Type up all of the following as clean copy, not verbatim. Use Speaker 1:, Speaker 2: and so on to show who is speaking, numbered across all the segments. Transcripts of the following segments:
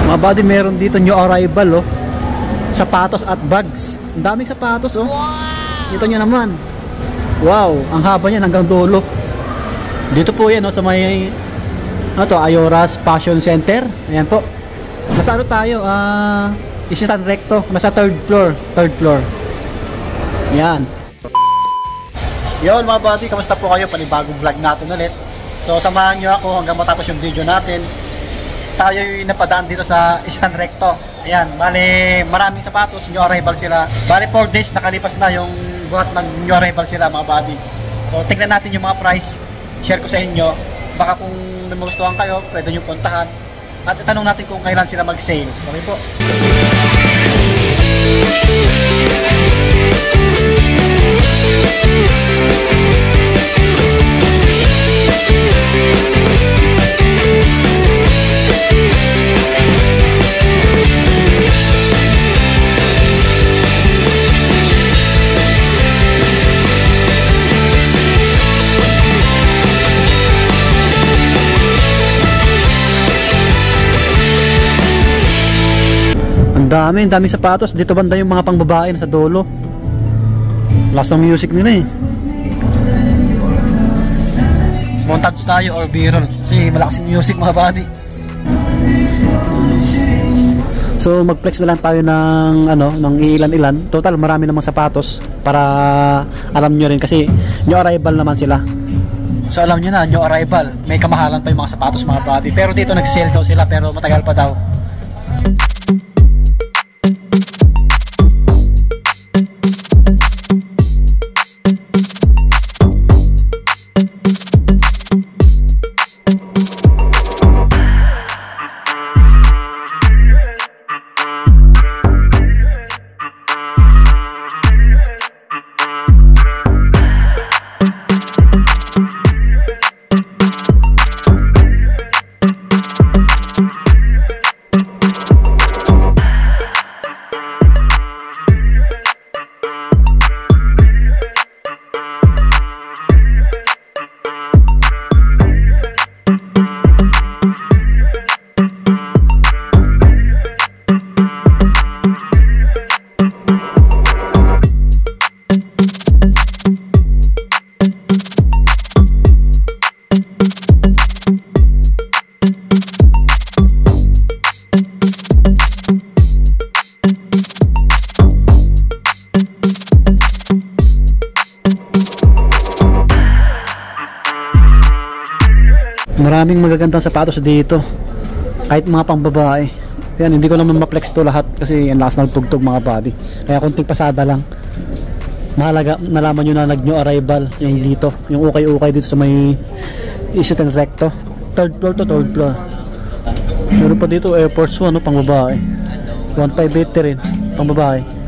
Speaker 1: Mga buddy, meron dito new arrival, oh. Sapatos at bags. Ang daming sapatos, oh. Ito nyo naman. Wow, ang haba niyan hanggang dulo. Dito po yan, oh, sa may Ayoras Fashion Center. Ayan po. Nasa ano tayo? Isitan Recto. Nasa third floor. Yan. Yon mga buddy, kamusta po kayo? Panibagong vlog natin ulit. So samahan nyo ako hanggang matapos yung video natin. Tayo yung napadaan dito sa Isitan Recto. Ayan, bali maraming sapatos, new arrival sila. Bali 4 days nakalipas na yung buhat ng new arrival sila mga buddy. So tignan natin yung mga price. Share ko sa inyo. Baka kung magustuhan kayo, pwede nyo puntahan. At itanong natin kung kailan sila mag-sale. Okay po. Ang dami sapatos. Dito banda yung mga pangbabae na sa dulo. Lakas ng music nila eh. Montage tayo or B-roll kasi malakas yung music mga buddy. So mag-flex na lang tayo ng ilan-ilan. Total marami namang sapatos para alam nyo rin kasi new arrival naman sila. So alam nyo na, new arrival. May kamahalan pa yung mga sapatos mga buddy. Pero dito nagsisale daw sila pero matagal pa daw. Maraming magagandang sapatos dito. Kahit mga pangbabae. Yan, hindi ko naman ma-flex to lahat kasi ang lakas nagtugtog mga body. Kaya konting pasada lang. Mahalaga, nalaman nyo na nag-new arrival yung dito. Yung ukay-ukay dito sa may Isitan Recto. Third floor to third floor. Meron pa dito Air Force 1, pangbabae. 1580 rin, pangbabae.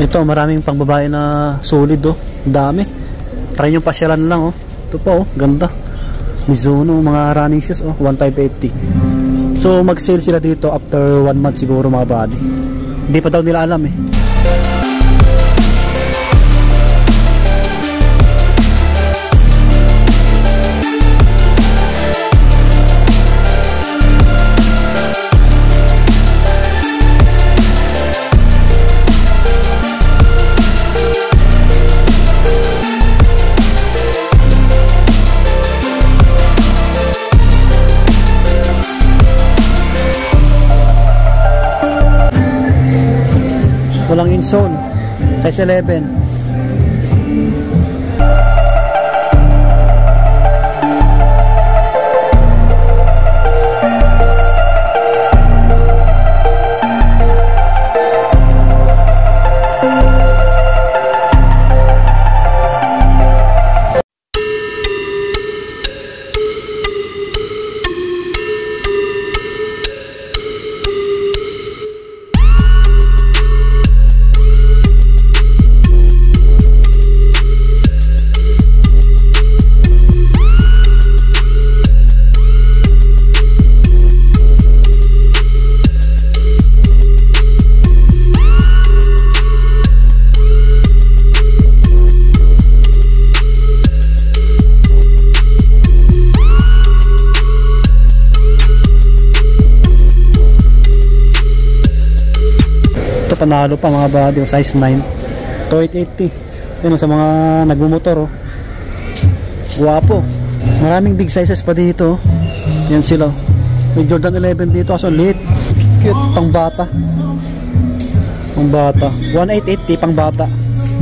Speaker 1: Ito, maraming pangbabae na solid, oh. Dami. Try nyo pasyalan lang, oh. Ito pa, oh. Ganda. Mizuno, mga running shoes, oh. 1580. So, mag-sale sila dito after 1 month siguro mga body. Hindi pa daw nila alam, eh. Walang insole. Size 11. Panalo pa mga body, size 9 to 880. Yun sa mga nagmumotor, guwapo, maraming big sizes pa dito. Yan sila, may Jordan 11 dito, aso lit, cute, pang bata, 1880 pang bata,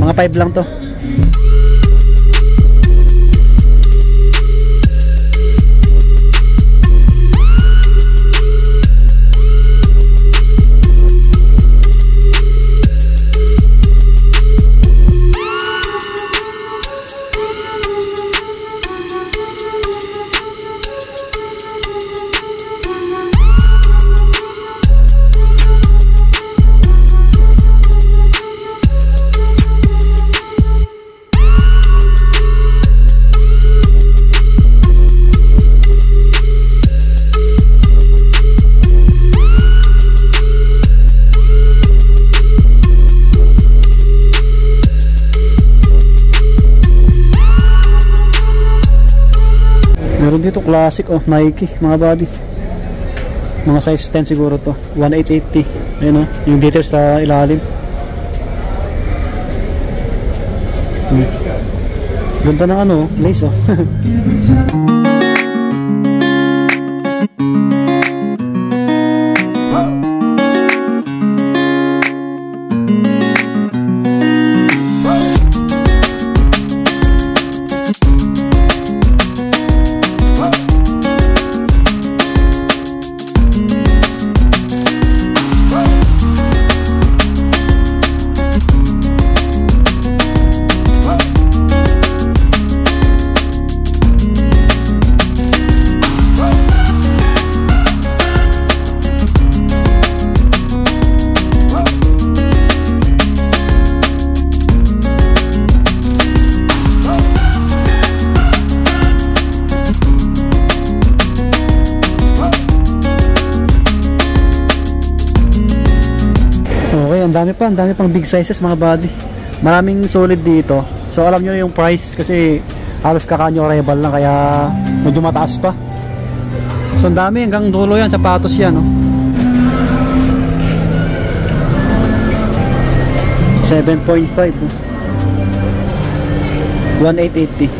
Speaker 1: mga 5 lang to. Meron dito classic Nike mga body, mga size 10 siguro to, 1880. Ayun yung details sa ilalim. Ganda ng lace ang dami pang big sizes mga body, maraming solid dito. So alam nyo yung price kasi halos kakanyo arrival lang, kaya medyo mataas pa. So ang dami hanggang dulo yan, sapatos yan 7.5 1880.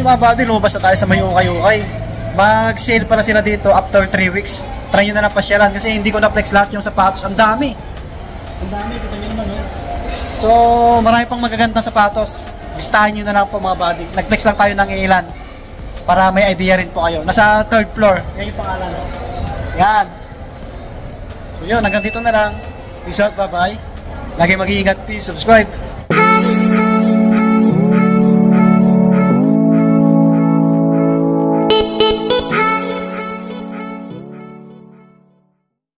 Speaker 1: Mga body, lumabas na tayo sa may ukay-ukay. Mag-sale pala sila dito after 3 weeks. Try nyo na lang pasyalan kasi hindi ko na-flex lahat yung sapatos. Ang dami, dito nyo naman So marami pang magagandang sapatos. Listahan nyo na lang po mga body. Nag-flex lang tayo ng ilan para may idea rin po kayo. Nasa 3rd floor, yan yung pangalan. Yan. So yun, hanggang dito na lang. Peace out, bye bye. Lagi mag-iingat, please subscribe.